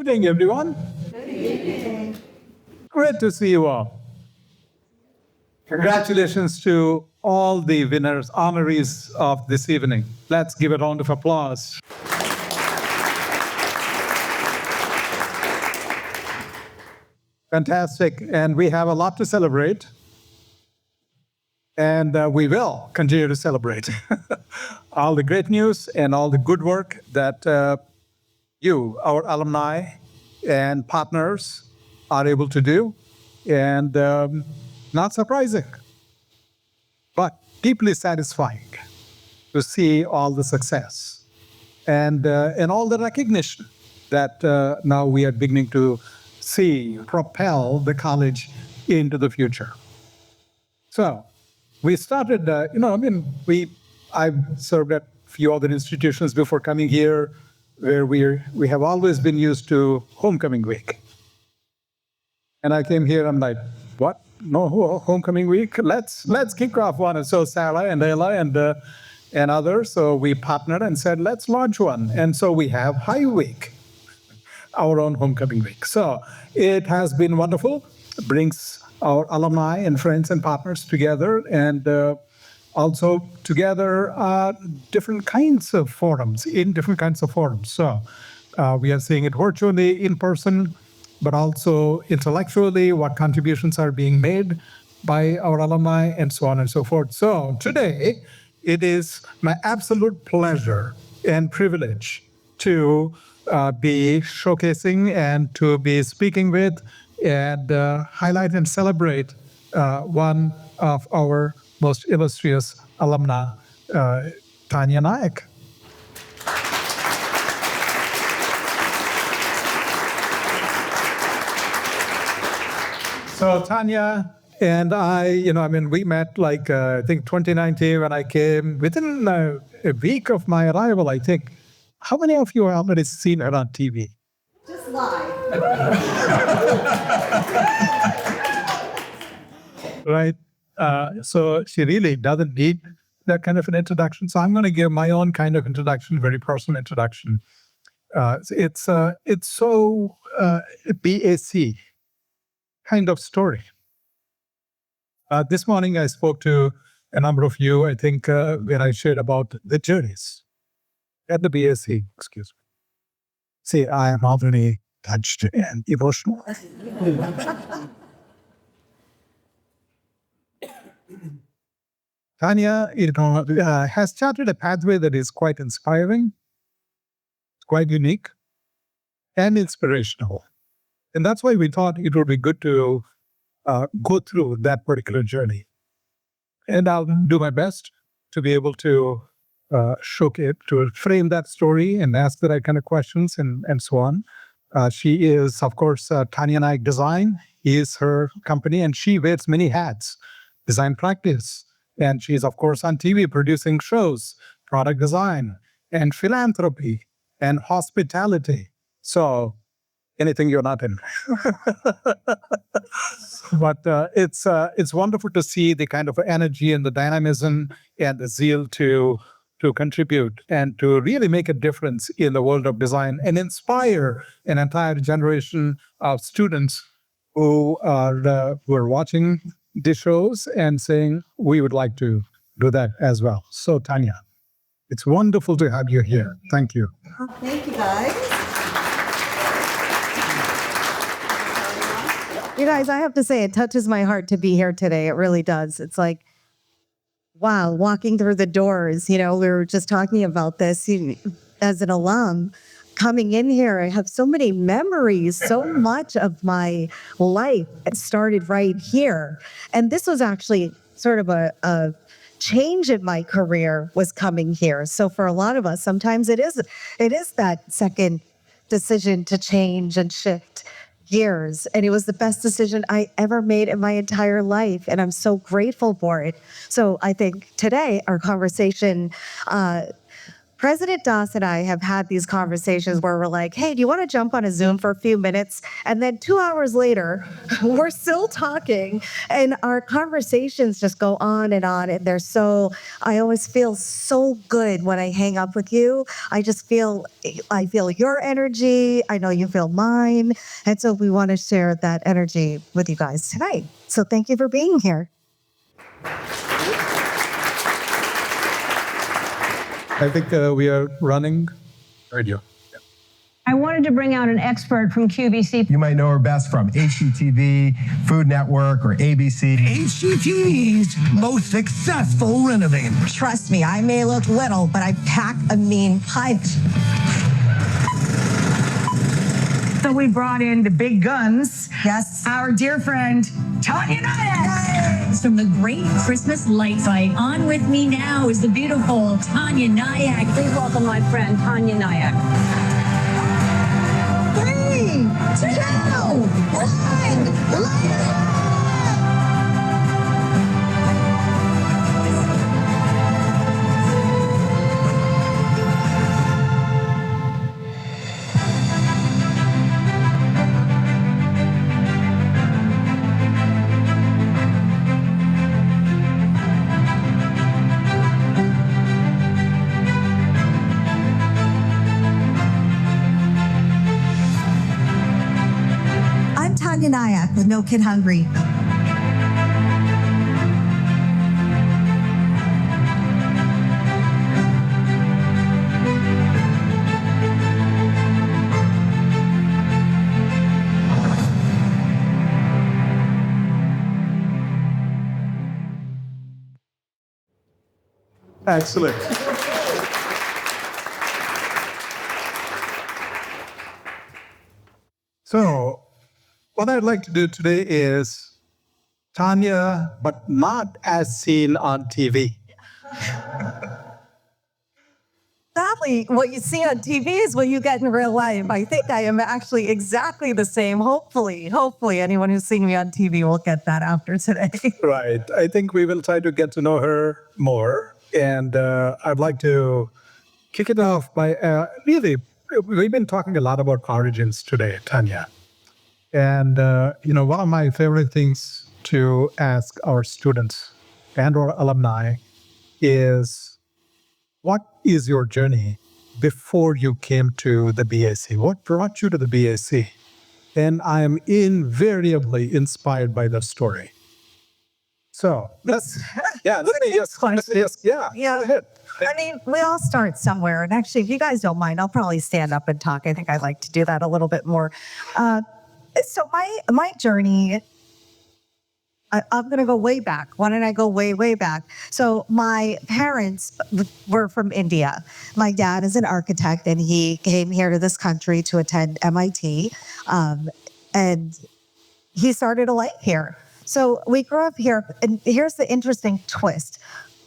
evening, everyone. Good evening. Great to see you all. Congratulations to all the winners, honorees of this evening. Let's give a round of applause. Fantastic. And we have a lot to celebrate. And we will continue to celebrate all the great news and all the good work that you, our alumni and partners, are able to do. And not surprising, but deeply satisfying to see all the success and all the recognition that now we are beginning to see propel the college into the future. So we started, I've served at a few other institutions before coming here, where we have always been used to homecoming week. And I came here, I'm like, what? No, homecoming week? Let's kick off one. And so Sarah and Ella and others, so we partnered and said, let's launch one. And so we have Hiveweek, our own homecoming week. So it has been wonderful. It brings our alumni and friends and partners together, and also together different kinds of forums, in different kinds of forums. So we are seeing it virtually, in person, but also intellectually, what contributions are being made by our alumni, and so on and so forth. So today, it is my absolute pleasure and privilege to be showcasing and to be speaking with and highlight and celebrate one of our most illustrious alumna, Taniya Nayak. So Taniya and we met I think 2019 when I came. Within a week of my arrival, I think. How many of you have already seen her on TV? Just lie. Right? So she really doesn't need that kind of an introduction. So I'm going to give my own kind of introduction, very personal introduction. It's so BAC kind of story. This morning I spoke to a number of you, I think, when I shared about the journeys at the BAC, excuse me. See, I am already touched and emotional. Taniya, has charted a pathway that is quite inspiring, quite unique, and inspirational. And that's why we thought it would be good to go through that particular journey. And I'll do my best to be able to showcase, to frame that story and ask the right kind of questions and so on. She is, of course, Taniya Nayak Design is her company, and she wears many hats. Design practice. And she's, of course, on TV producing shows, product design, and philanthropy, and hospitality. So anything you're not in. But it's wonderful to see the kind of energy and the dynamism and the zeal to contribute and to really make a difference in the world of design and inspire an entire generation of students who are watching the shows and saying, we would like to do that as well. So Taniya, it's wonderful to have you here. Thank you. Thank you, guys. You guys, I have to say, it touches my heart to be here today. It really does. It's like, wow, walking through the doors, we were just talking about this as an alum. Coming in here, I have so many memories. So much of my life started right here. And this was actually sort of a change in my career was coming here. So for a lot of us, sometimes it is that second decision to change and shift gears. And it was the best decision I ever made in my entire life. And I'm so grateful for it. So I think today our conversation President Daas and I have had these conversations where we're like, hey, do you want to jump on a Zoom for a few minutes? And then 2 hours later, we're still talking and our conversations just go on and on. And I always feel so good when I hang up with you. I feel your energy. I know you feel mine. And so we want to share that energy with you guys tonight. So thank you for being here. I think we are running radio. I wanted to bring out an expert from QVC. You might know her best from HGTV, Food Network, or ABC. HGTV's most successful renovator. Trust me, I may look little, but I pack a mean punch. So we brought in the big guns. Yes. Our dear friend, Taniya Nayak. From the great Christmas light fight. On with me now is the beautiful Taniya Nayak. Please welcome my friend, Taniya Nayak. 3, 2, 1, light it up! I'm Taniya Nayak with No Kid Hungry. Excellent. So, what I'd like to do today is Tanya, but not as seen on TV. Sadly, what you see on TV is what you get in real life. I think I am actually exactly the same. Hopefully, anyone who's seen me on TV will get that after today. Right. I think we will try to get to know her more. And I'd like to kick it off by really, we've been talking a lot about origins today, Tanya. And, one of my favorite things to ask our students and our alumni is, what is your journey before you came to the BAC? What brought you to the BAC? And I am invariably inspired by that story. So let me just, go ahead. I mean, we all start somewhere. And actually, if you guys don't mind, I'll probably stand up and talk. I think I'd like to do that a little bit more. So my journey, I'm going to go way back. Why don't I go way, way back? So my parents were from India. My dad is an architect, and he came here to this country to attend MIT. And he started a life here. So we grew up here. And here's the interesting twist.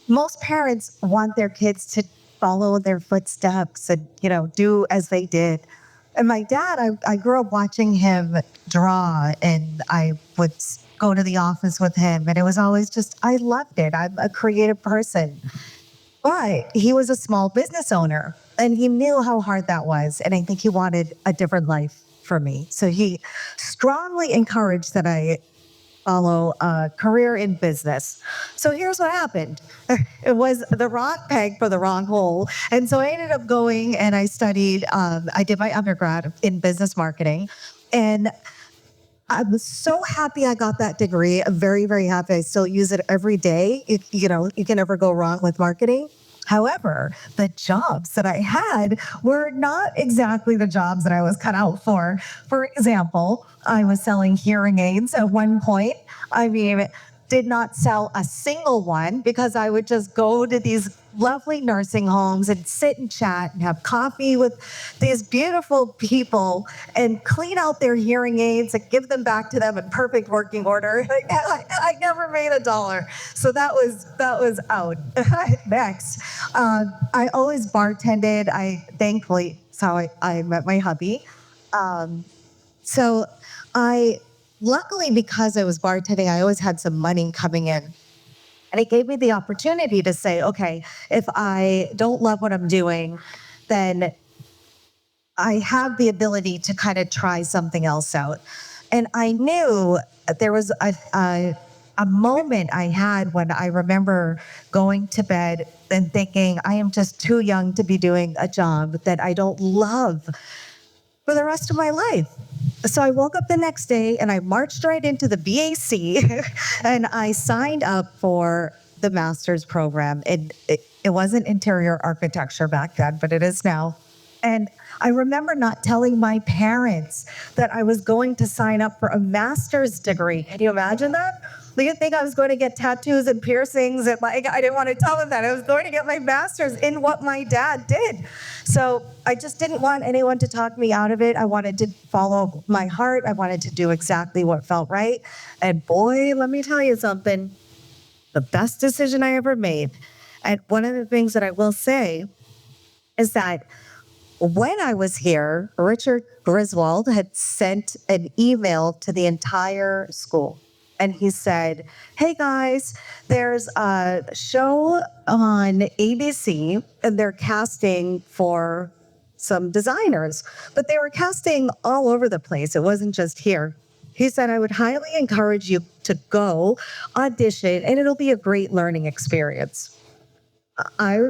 Most parents want their kids to follow their footsteps and, do as they did. And my dad, I grew up watching him draw, and I would go to the office with him. And it was always I loved it. I'm a creative person. But he was a small business owner, and he knew how hard that was. And I think he wanted a different life for me. So he strongly encouraged that I follow a career in business. So here's what happened. It was the wrong peg for the wrong hole. And so I ended up going and I studied, I did my undergrad in business marketing. And I was so happy I got that degree. I'm very, very happy. I still use it every day. You can never go wrong with marketing. However, the jobs that I had were not exactly the jobs that I was cut out for. For example, I was selling hearing aids at one point. I mean, did not sell a single one because I would just go to these lovely nursing homes and sit and chat and have coffee with these beautiful people and clean out their hearing aids and give them back to them in perfect working order. I never made $1. So that was out. Next, I always bartended. Thankfully, that's how I met my hubby. So luckily, because I was bartending, I always had some money coming in. And it gave me the opportunity to say, okay, if I don't love what I'm doing, then I have the ability to kind of try something else out. And I knew there was a moment I had when I remember going to bed and thinking, I am just too young to be doing a job that I don't love for the rest of my life. So I woke up the next day and I marched right into the BAC and I signed up for the master's program. It wasn't interior architecture back then, but it is now. And I remember not telling my parents that I was going to sign up for a master's degree. Can you imagine that? Do you think I was going to get tattoos and piercings? And I didn't want to tell them that. I was going to get my master's in what my dad did. So I just didn't want anyone to talk me out of it. I wanted to follow my heart. I wanted to do exactly what felt right. And boy, let me tell you something, the best decision I ever made. And one of the things that I will say is that when I was here, Richard Griswold had sent an email to the entire school. And he said, hey guys, there's a show on ABC and they're casting for some designers, but they were casting all over the place. It wasn't just here. He said, I would highly encourage you to go audition and it'll be a great learning experience. I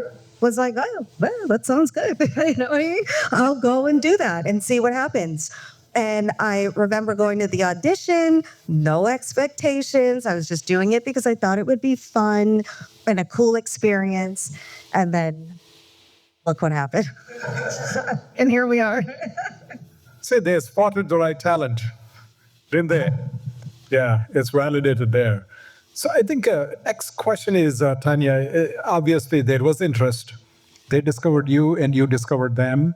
was like, oh, well, that sounds good. You know what I mean? I'll go and do that and see what happens. And I remember going to the audition, no expectations. I was just doing it because I thought it would be fun and a cool experience. And then look what happened. And here we are. Say they spotted the right talent, didn't they? Yeah, it's validated there. So I think next question is, Tanya, obviously there was interest. They discovered you and you discovered them.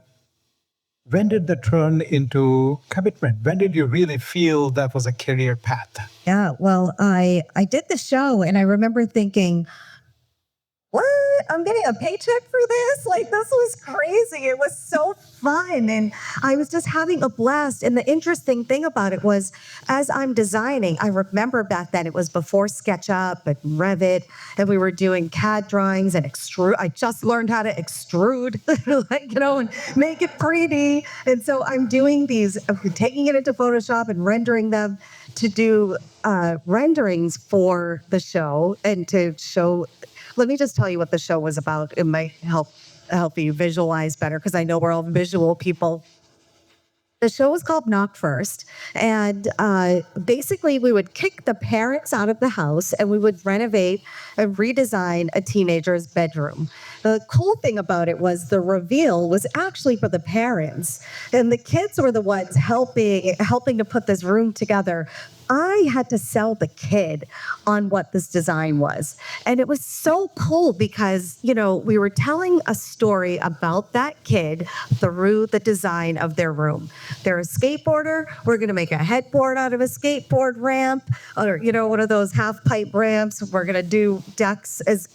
When did that turn into commitment? When did you really feel that was a career path? Yeah, well, I did the show and I remember thinking, what? I'm getting a paycheck for this? Like, this was crazy. It was so fun. And I was just having a blast. And the interesting thing about it was, as I'm designing, I remember back then it was before SketchUp and Revit, and we were doing CAD drawings and extrude. I just learned how to extrude, and make it 3D. And so I'm doing these, taking it into Photoshop and rendering them to do renderings for the show and to show. Let me just tell you what the show was about. It might help you visualize better because I know we're all visual people. The show was called Knock First. And basically, we would kick the parents out of the house and we would renovate and redesign a teenager's bedroom. The cool thing about it was the reveal was actually for the parents. And the kids were the ones helping to put this room together. I had to sell the kid on what this design was. And it was so cool because, we were telling a story about that kid through the design of their room. They're a skateboarder. We're going to make a headboard out of a skateboard ramp or, one of those half pipe ramps. We're going to do decks as,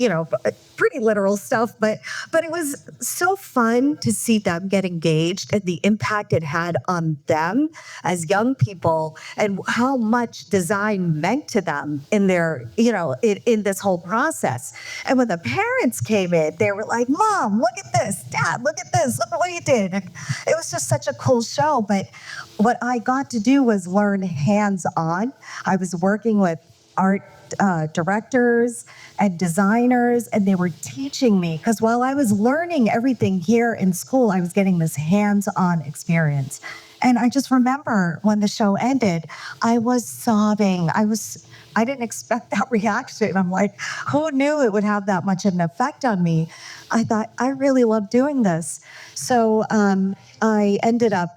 pretty literal stuff. But it was so fun to see them get engaged and the impact it had on them as young people and how much design meant to them in their, in this whole process. And when the parents came in, they were like, Mom, look at this. Dad, look at this. Look at what you did. It was just such a cool show. But what I got to do was learn hands-on. I was working with art directors and designers, and they were teaching me because while I was learning everything here in school, I was getting this hands-on experience. And I just remember when the show ended, I was sobbing. I didn't expect that reaction. I'm like, who knew it would have that much of an effect on me? I thought, I really love doing this. So I ended up,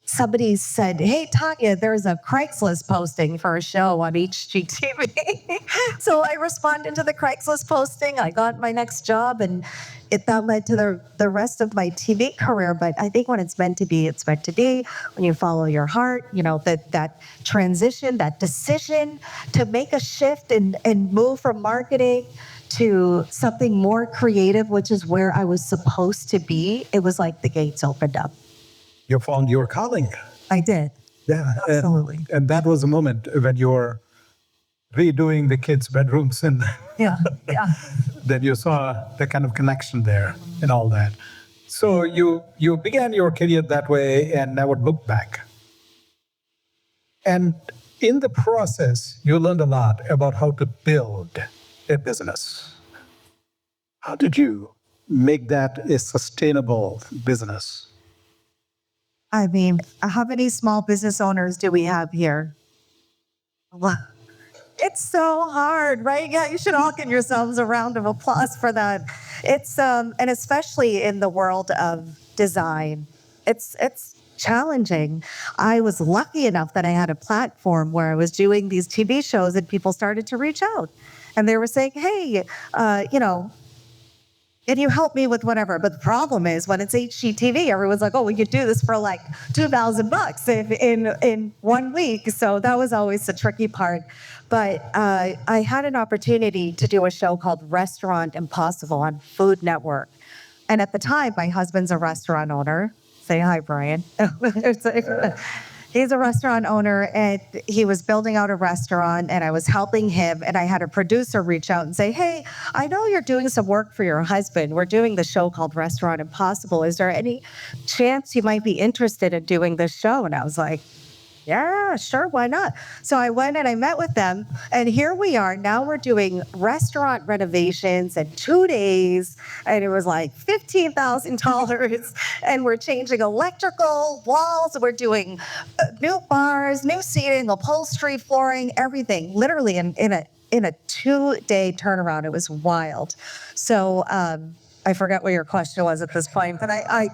somebody said, hey, Tanya, there's a Craigslist posting for a show on HGTV. So I responded to the Craigslist posting. I got my next job, and that led to the rest of my TV career. But I think when it's meant to be, it's meant to be. When you follow your heart, that transition, that decision to make a shift and move from marketing to something more creative, which is where I was supposed to be, it was like the gates opened up. You found your calling. I did. Yeah, Absolutely. and that was a moment when your redoing the kids' bedrooms, and Yeah. then you saw the kind of connection there and all that. So you began your career that way and never looked back. And in the process, you learned a lot about how to build a business. How did you make that a sustainable business? I mean, how many small business owners do we have here? Wow. It's so hard, right? Yeah, you should all give yourselves a round of applause for that. It's and especially in the world of design, it's challenging. I was lucky enough that I had a platform where I was doing these TV shows and people started to reach out, and they were saying, "Hey, can you help me with whatever?" But the problem is when it's HGTV, everyone's like, "Oh, we could do this for like $2,000 in 1 week." So that was always the tricky part. But I had an opportunity to do a show called Restaurant Impossible on Food Network. And at the time, my husband's a restaurant owner. Say hi, Brian. He's a restaurant owner, and he was building out a restaurant, and I was helping him. And I had a producer reach out and say, "Hey, I know you're doing some work for your husband. We're doing the show called Restaurant Impossible. Is there any chance you might be interested in doing this show?" And I was like, "Yeah, sure, why not?" So I went and I met with them, and here we are. Now we're doing restaurant renovations in 2 days, and it was like $15,000, and we're changing electrical walls. We're doing new bars, new seating, upholstery, flooring, everything. Literally in a 2-day turnaround. It was wild. So I forget what your question was at this point, but I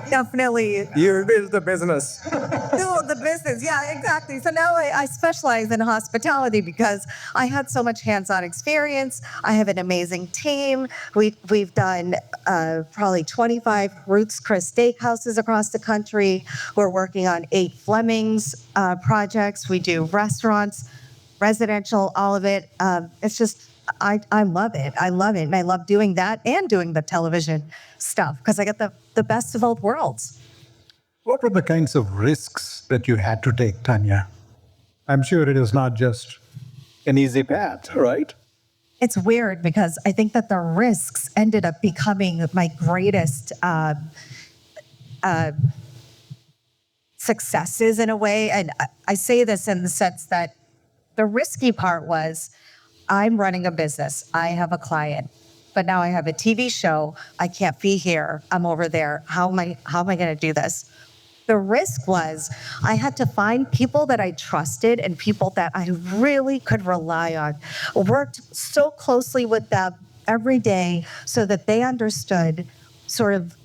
definitely You built the business. do the business. Yeah, exactly. So now I specialize in hospitality because I had so much hands-on experience. I have an amazing team. We've done probably 25 Ruth's Chris Steakhouses across the country. We're working on 8 Fleming's projects. We do restaurants, residential, all of it. It's just, I love it. I love it. And I love doing that and doing the television stuff because I get the best of both worlds. What were the kinds of risks that you had to take, Tanya? I'm sure it is not just an easy path, right? It's weird because I think that the risks ended up becoming my greatest successes in a way. And I say this in the sense that the risky part was I'm running a business. I have a client, but now I have a TV show. I can't be here. I'm over there. How am I going to do this? The risk was I had to find people that I trusted and people that I really could rely on. Worked so closely with them every day so that they understood sort of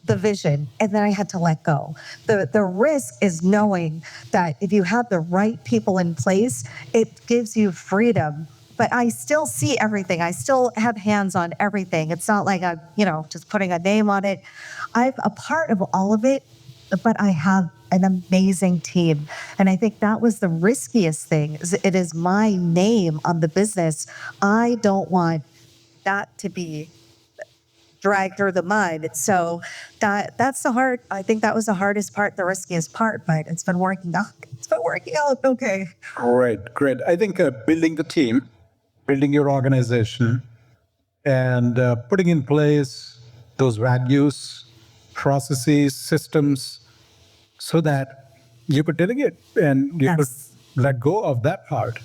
the vision, and then I had to let go. The risk is knowing that if you have the right people in place, it gives you freedom. But I still see everything. I still have hands on everything. It's not like I'm, just putting a name on it. I'm a part of all of it, but I have an amazing team. And I think that was the riskiest thing. It is my name on the business. I don't want that to be dragged through the mud. So that's I think that was the hardest part, the riskiest part, but it's been working out. It's been working out okay. Great. I think building the team, building your organization, and putting in place those values, processes, systems, so that you could delegate and you could let go of that part.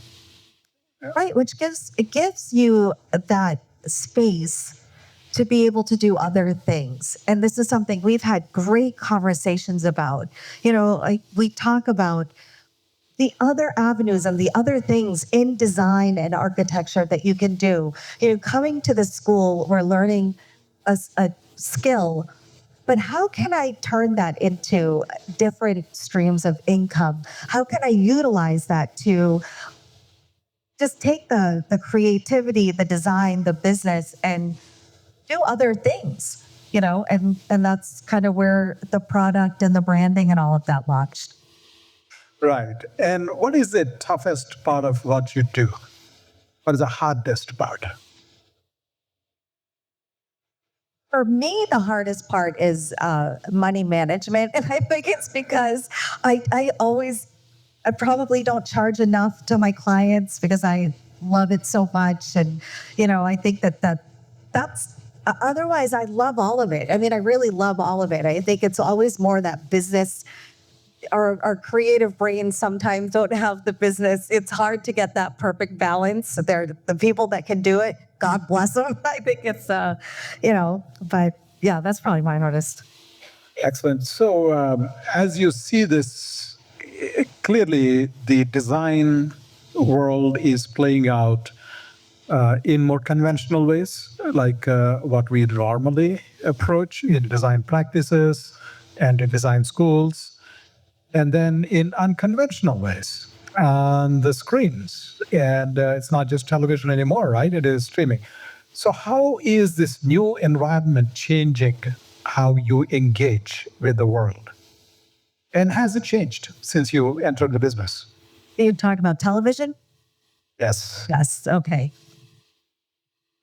Right, which gives you that space to be able to do other things. And this is something we've had great conversations about. Like we talk about the other avenues and the other things in design and architecture that you can do. Coming to the school, we're learning a skill, but how can I turn that into different streams of income? How can I utilize that to just take the creativity, the design, the business, and do other things, and that's kind of where the product and the branding and all of that launched. Right. And what is the toughest part of what you do? What is the hardest part? For me, the hardest part is money management. And I think it's because I always I probably don't charge enough to my clients because I love it so much. And, I think that's otherwise I love all of it. I mean, I really love all of it. I think it's always more that business. Our creative brains sometimes don't have the business. It's hard to get that perfect balance. They're the people that can do it. God bless them. I think it's, but yeah, that's probably my hardest. Excellent. So, as you see this, clearly the design world is playing out in more conventional ways, like what we normally approach in design practices and in design schools, and then in unconventional ways on the screens. And it's not just television anymore, right? It is streaming. So, how is this new environment changing how you engage with the world? And has it changed since you entered the business? You talk about television? Yes. Yes. Okay.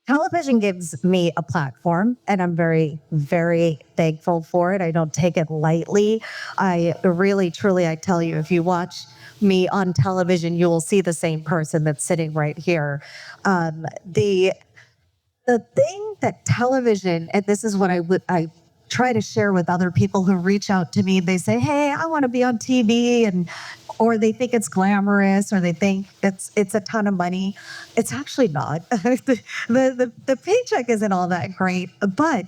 Television gives me a platform, and I'm very, very thankful for it. I don't take it lightly. I really, truly, I tell you, if you watch me on television, you will see the same person that's sitting right here. The thing that television, and this is what I try to share with other people who reach out to me. They say, "Hey, I want to be on TV," or they think it's glamorous, or they think it's a ton of money. It's actually not. The paycheck isn't all that great, but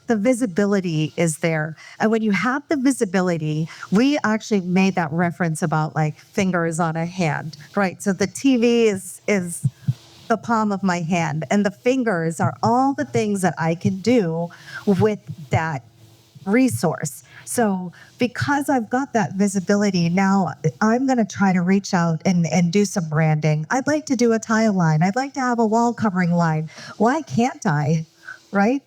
the visibility is there. And when you have the visibility, we actually made that reference about like fingers on a hand, right? So the TV is the palm of my hand, and the fingers are all the things that I can do with that resource. So because I've got that visibility, now I'm going to try to reach out and do some branding. I'd like to do a tile line. I'd like to have a wall covering line. Why can't I? Right?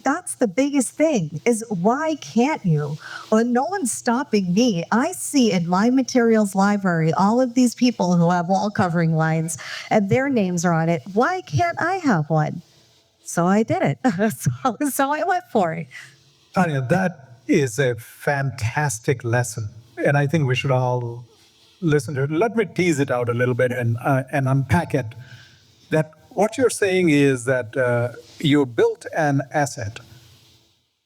That's the biggest thing, is why can't you? Well, no one's stopping me. I see in my materials library all of these people who have wall covering lines and their names are on it. Why can't I have one? So I did it. so I went for it. Tanya, that is a fantastic lesson. And I think we should all listen to it. Let me tease it out a little bit and unpack it. That what you're saying is that you built an asset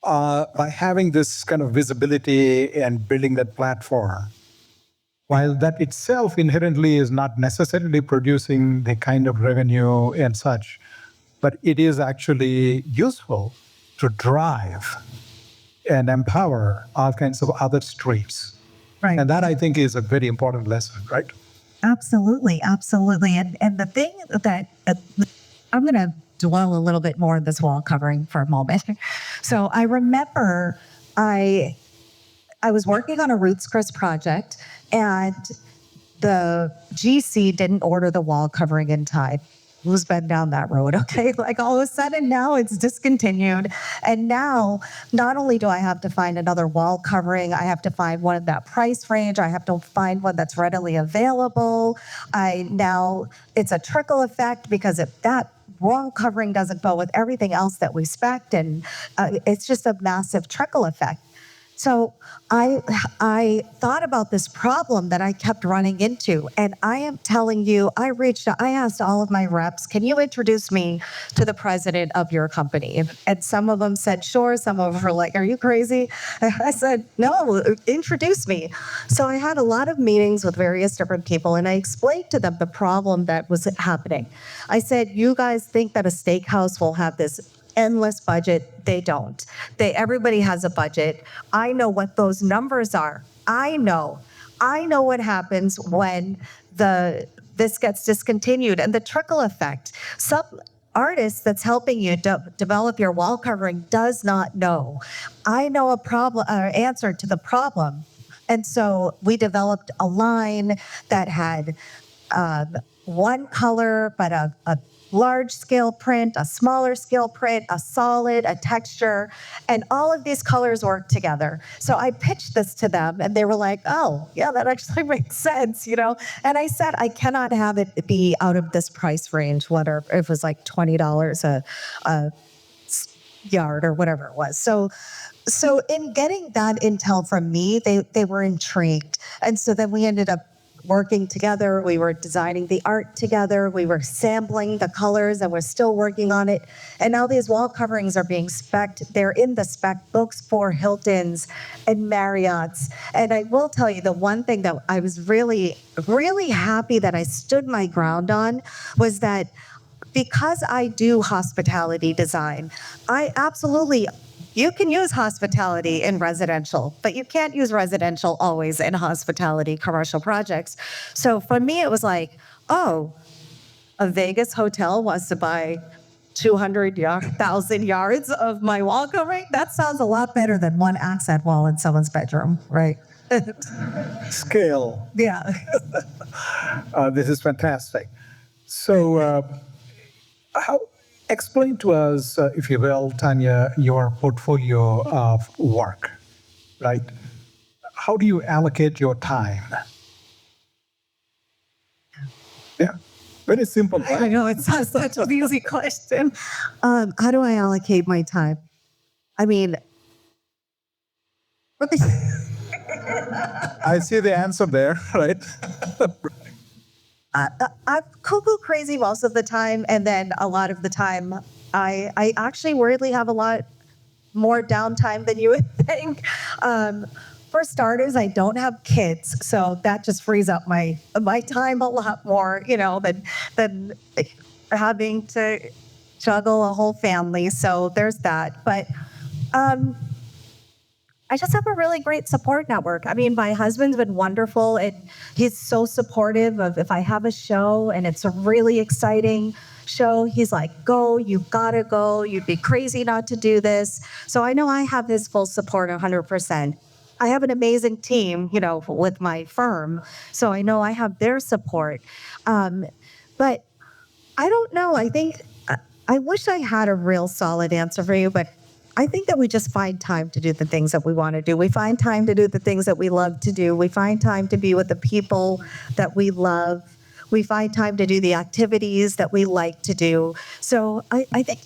by having this kind of visibility and building that platform. While that itself inherently is not necessarily producing the kind of revenue and such, but it is actually useful to drive and empower all kinds of other streams. Right. And that, I think, is a very important lesson, right? Absolutely, absolutely. And the thing that I'm going to dwell a little bit more on this wall covering for a moment. So I remember I was working on a Roots Chris project, and the GC didn't order the wall covering in time. Who's been down that road? Okay. Like all of a sudden now it's discontinued. And now not only do I have to find another wall covering, I have to find one in that price range. I have to find one that's readily available. It's a trickle effect, because if that wall covering doesn't go with everything else that we spec'd, and it's just a massive trickle effect. So I thought about this problem that I kept running into, and I am telling you, I asked all of my reps, can you introduce me to the president of your company? And some of them said, sure. Some of them were like, are you crazy? I said, no, introduce me. So I had a lot of meetings with various different people, and I explained to them the problem that was happening. I said, you guys think that a steakhouse will have this endless budget. They don't. Everybody has a budget. I know what those numbers are. I know what happens when this gets discontinued, and the trickle effect. Some artist that's helping you develop your wall covering does not know. I know a problem, answer to the problem. And so we developed a line that had one color, but a large scale print, a smaller scale print, a solid, a texture, and all of these colors work together. So I pitched this to them, and they were like, oh, yeah, that actually makes sense, And I said, I cannot have it be out of this price range, whether if it was like $20 a yard or whatever it was. So in getting that intel from me, they were intrigued. And so then we ended up working together. We were designing the art together. We were sampling the colors and we're still working on it. And now these wall coverings are being spec'd. They're in the spec books for Hiltons and Marriott's. And I will tell you, the one thing that I was really, really happy that I stood my ground on was that because I do hospitality design, you can use hospitality in residential, but you can't use residential always in hospitality commercial projects. So for me, it was like, oh, a Vegas hotel wants to buy 200,000 yards of my wall covering? That sounds a lot better than one accent wall in someone's bedroom, right? Scale. Yeah. This is fantastic. So, explain to us, if you will, Tanya, your portfolio of work, right? How do you allocate your time? Yeah, very simple. I know it's such an easy question. How do I allocate my time? I mean, I see the answer there, right? I'm cuckoo crazy most of the time, and then a lot of the time, I actually weirdly have a lot more downtime than you would think. For starters, I don't have kids, so that just frees up my time a lot more, than having to juggle a whole family. So there's that. But I just have a really great support network. I mean, my husband's been wonderful, and he's so supportive of if I have a show and it's a really exciting show, he's like, go, you've got to go. You'd be crazy not to do this. So I know I have his full support 100%. I have an amazing team, with my firm. So I know I have their support. But I don't know. I wish I had a real solid answer for you, but I think that we just find time to do the things that we want to do. We find time to do the things that we love to do. We find time to be with the people that we love. We find time to do the activities that we like to do. So I think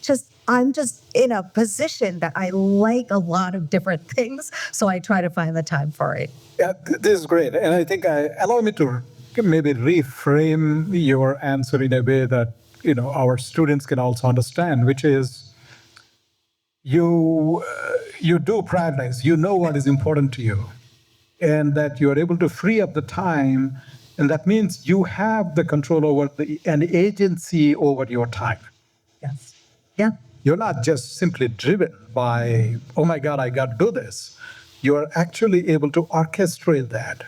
I'm just in a position that I like a lot of different things. So I try to find the time for it. Yeah, this is great. And I think allow me to maybe reframe your answer in a way that, our students can also understand, which is, you do prioritize, you know what is important to you, and that you are able to free up the time, and that means you have the control over an agency over your time. Yes. Yeah. You're not just simply driven by, oh my God, I got to do this. You are actually able to orchestrate that,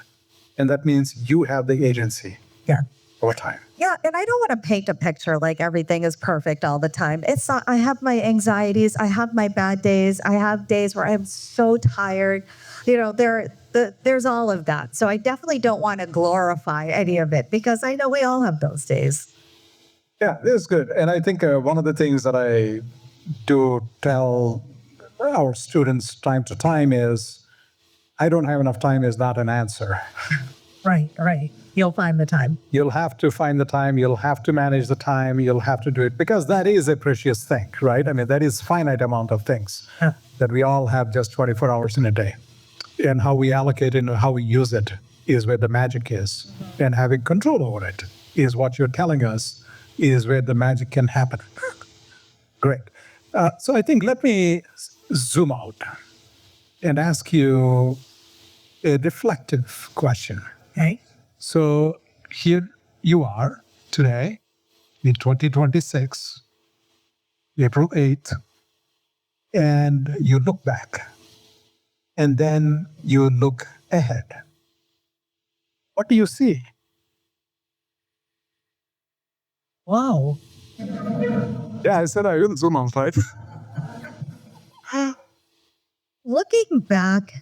and that means you have the agency. Yeah. Over time. Yeah, and I don't want to paint a picture like everything is perfect all the time. It's not. I have my anxieties. I have my bad days. I have days where I'm so tired. There's all of that. So I definitely don't want to glorify any of it because I know we all have those days. Yeah, this is good. And I think one of the things that I do tell our students time to time is, I don't have enough time is not an answer. Right. You'll find the time. You'll have to find the time. You'll have to manage the time. You'll have to do it because that is a precious thing, right? I mean, that is finite amount of things that we all have just 24 hours in a day. And how we allocate it and how we use it is where the magic is. And having control over it is what you're telling us is where the magic can happen. Great. So I think let me zoom out and ask you a reflective question. Okay. So here you are today in 2026, April 8th, and you look back and then you look ahead. What do you see? Wow. Yeah, I said I will zoom out, right? Looking back,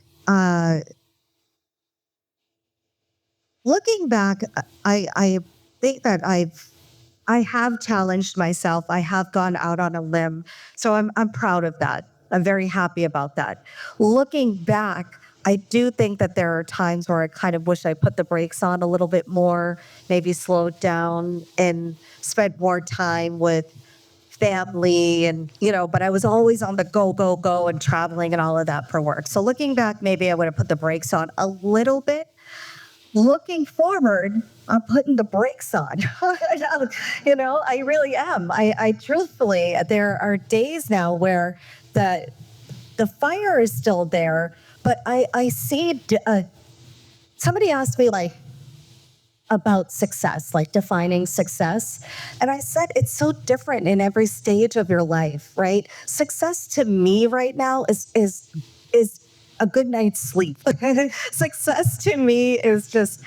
I think that I have challenged myself. I have gone out on a limb. So I'm proud of that. I'm very happy about that. Looking back, I do think that there are times where I kind of wish I put the brakes on a little bit more, maybe slowed down and spent more time with family and, but I was always on the go and traveling and all of that for work. So looking back, maybe I would have put the brakes on a little bit. looking forward, I'm putting the brakes on. I really am. I truthfully, there are days now where the fire is still there, but I see, somebody asked me like about success, like defining success. And I said, it's so different in every stage of your life, right? Success to me right now is a good night's sleep. Success to me is just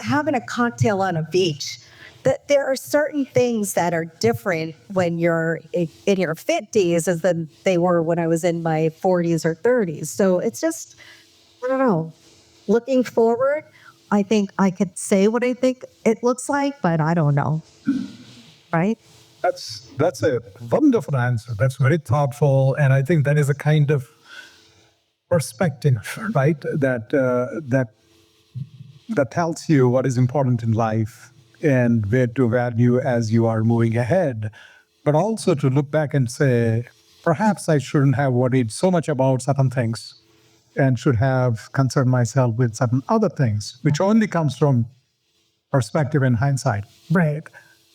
having a cocktail on a beach. That there are certain things that are different when you're in your 50s as than they were when I was in my 40s or 30s. So it's just, I don't know. Looking forward, I think I could say what I think it looks like, but I don't know. Right? That's a wonderful answer. That's very thoughtful, and I think that is a kind of perspective, right? That tells you what is important in life and where to value as you are moving ahead, but also to look back and say, perhaps I shouldn't have worried so much about certain things and should have concerned myself with certain other things, which only comes from perspective and hindsight. Right.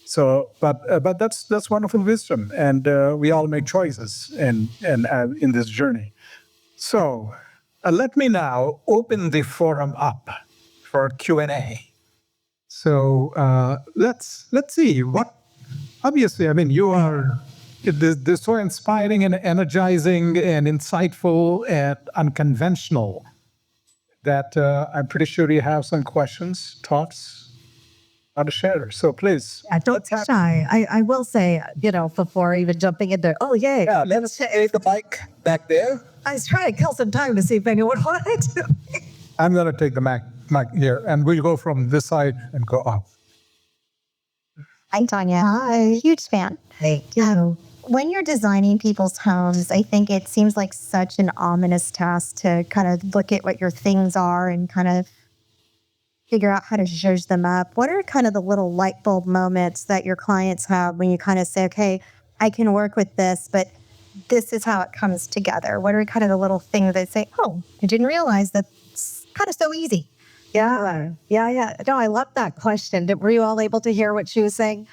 So, but that's wonderful wisdom, and we all make choices and in this journey. So, let me now open the forum up for Q&A. So let's see what. Obviously, I mean, you are this so inspiring and energizing and insightful and unconventional that I'm pretty sure you have some questions, thoughts to share. So please. Yeah, don't be shy. I will say, before even jumping into, oh, yay. Yeah, let us take the mic back there. I was trying to kill some time to see if anyone wanted to. I'm going to take the mic here, and we'll go from this side and go up. Hi, Tanya. Hi. Huge fan. Thank you. When you're designing people's homes, I think it seems like such an ominous task to kind of look at what your things are and kind of figure out how to zhuzh them up. What are kind of the little light bulb moments that your clients have when you kind of say, okay, I can work with this, but this is how it comes together? What are kind of the little things they say, oh, I didn't realize that's kind of so easy? Yeah. No, I love that question. Were you all able to hear what she was saying?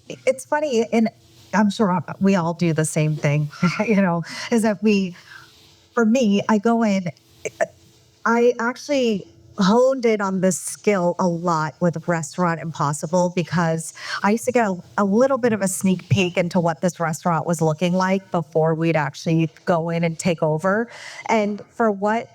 It's funny, and I'm sure we all do the same thing, is that for me, I go in, I actually honed in on this skill a lot with Restaurant Impossible because I used to get a little bit of a sneak peek into what this restaurant was looking like before we'd actually go in and take over. And for what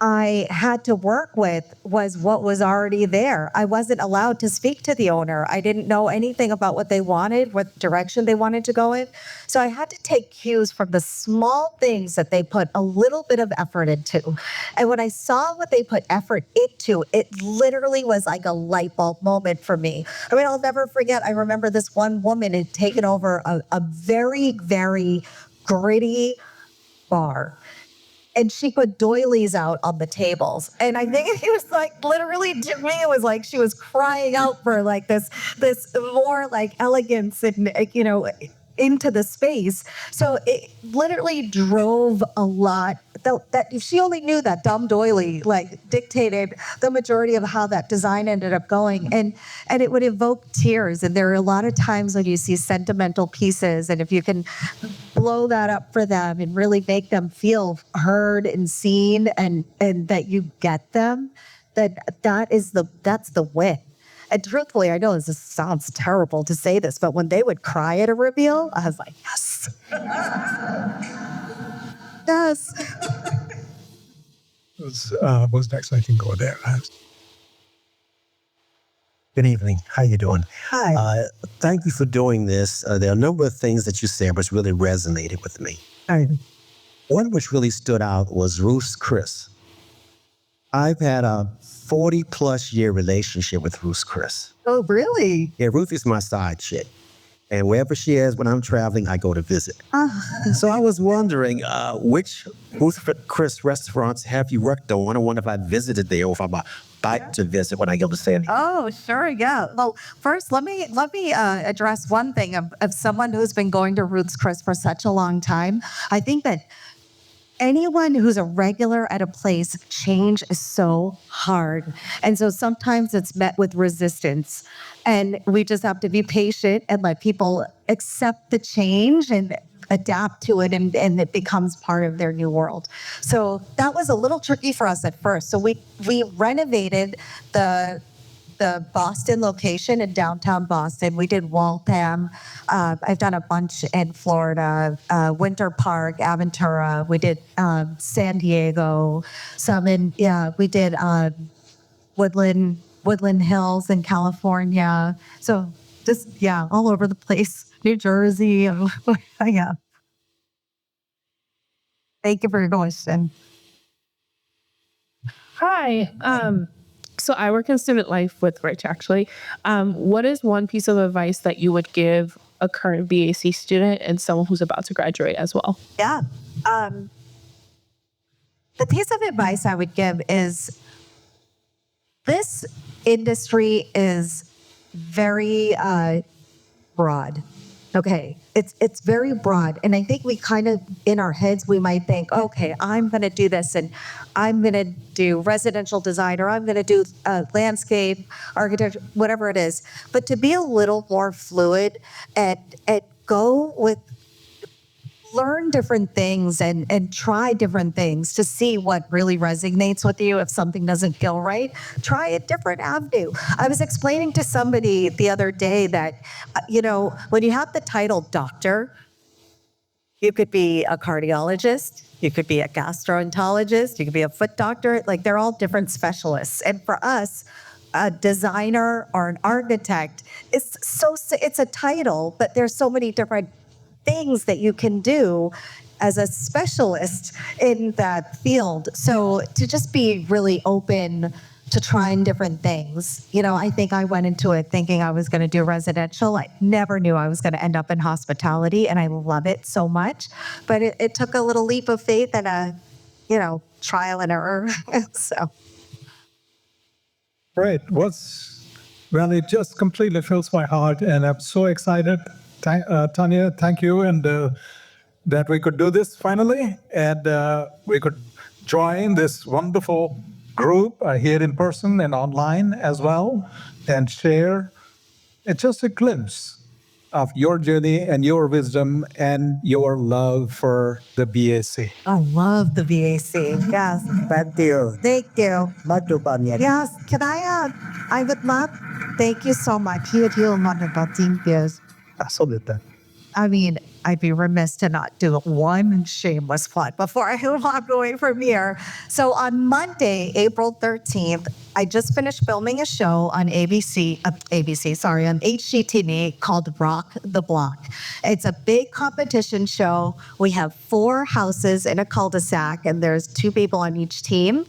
I had to work with was what was already there. I wasn't allowed to speak to the owner. I didn't know anything about what they wanted, what direction they wanted to go in. So I had to take cues from the small things that they put a little bit of effort into. And when I saw what they put effort into, it literally was like a light bulb moment for me. I mean, I'll never forget, I remember this one woman had taken over a very, very gritty bar. And she put doilies out on the tables. And I think it was like, literally to me, it was like she was crying out for like this more like elegance and, into the space. So it literally drove a lot. That if she only knew that dumb doily like dictated the majority of how that design ended up going, and it would evoke tears. And there are a lot of times when you see sentimental pieces, and if you can blow that up for them and really make them feel heard and seen, and that you get them, that's the win. And truthfully, I know this sounds terrible to say this, but when they would cry at a reveal, I was like, yes. Yes. What's next? I can go there. Good evening. How you doing? Hi. Thank you for doing this. There are a number of things that you said which really resonated with me. Hi. One which really stood out was Ruth's Chris. I've had a 40-plus year relationship with Ruth's Chris. Oh, really? Yeah, Ruth is my side chick. And wherever she is when I'm traveling, I go to visit. So I was wondering, which Ruth Chris restaurants have you worked on? I wonder if I visited there or if I'm about to visit when I go to San Diego. Oh, sure, yeah. Well, first, let me address one thing of someone who's been going to Ruth's Chris for such a long time. I think that anyone who's a regular at a place, change is so hard. And so sometimes it's met with resistance. And we just have to be patient and let people accept the change and adapt to it, and it becomes part of their new world. So that was a little tricky for us at first. So we renovated the Boston location in downtown Boston. We did Waltham. I've done a bunch in Florida, Winter Park, Aventura. We did San Diego. We did Woodland Hills in California. So just, all over the place. New Jersey. Yeah. Thank you for your question. Hi. So I work in student life with Rich, actually. What is one piece of advice that you would give a current BAC student and someone who's about to graduate as well? Yeah. The piece of advice I would give is this industry is very broad. Okay, it's very broad. And I think we kind of, in our heads, we might think, okay, I'm going to do this and I'm going to do residential design, or I'm going to do landscape, architecture, whatever it is. But to be a little more fluid and go with, learn different things and try different things to see what really resonates with you. If something doesn't feel right, try a different avenue. I was explaining to somebody the other day that, when you have the title doctor, you could be a cardiologist, you could be a gastroenterologist, you could be a foot doctor. Like, they're all different specialists. And for us, a designer or an architect, it's a title, but there's so many different things that you can do as a specialist in that field. So to just be really open to trying different things. I think I went into it thinking I was going to do residential. I never knew I was going to end up in hospitality, and I love it so much. But it took a little leap of faith and a, trial and error. So. Great. Well, it just completely fills my heart, and I'm so excited. Taniya, thank you, and that we could do this finally, and we could join this wonderful group here in person and online as well, and share. It's just a glimpse of your journey and your wisdom and your love for the BAC. I love the BAC. Yes. Thank you. Thank you. Not too bad yet. Yes. Can I would love, thank you so much. You Absolutely. I mean, I'd be remiss to not do one shameless plug before I walk away from here. So on Monday, April 13th, I just finished filming a show on on HGTV called Rock the Block. It's a big competition show. We have 4 houses in a cul-de-sac, and there's 2 people on each team.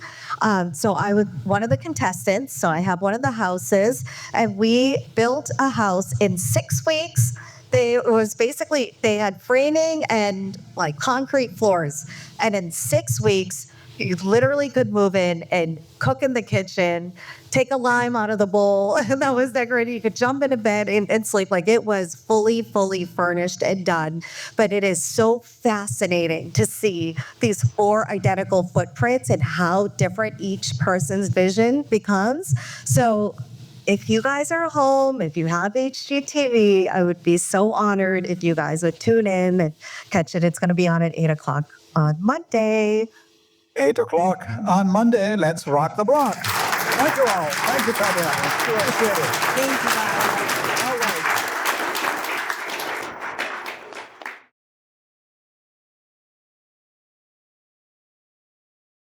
So I was one of the contestants. So I have one of the houses, and we built a house in 6 weeks. They had framing and like concrete floors. And in 6 weeks, you literally could move in and cook in the kitchen, take a lime out of the bowl, and that was decorated. You could jump into bed and sleep. Like, it was fully furnished and done. But it is so fascinating to see these 4 identical footprints and how different each person's vision becomes. So if you guys are home, if you have HGTV, I would be so honored if you guys would tune in and catch it. It's going to be on at 8 o'clock on Monday. 8 o'clock on Monday. Let's rock the block. Thank you all. Thank you, Taniya. Appreciate it. Thank you, guys.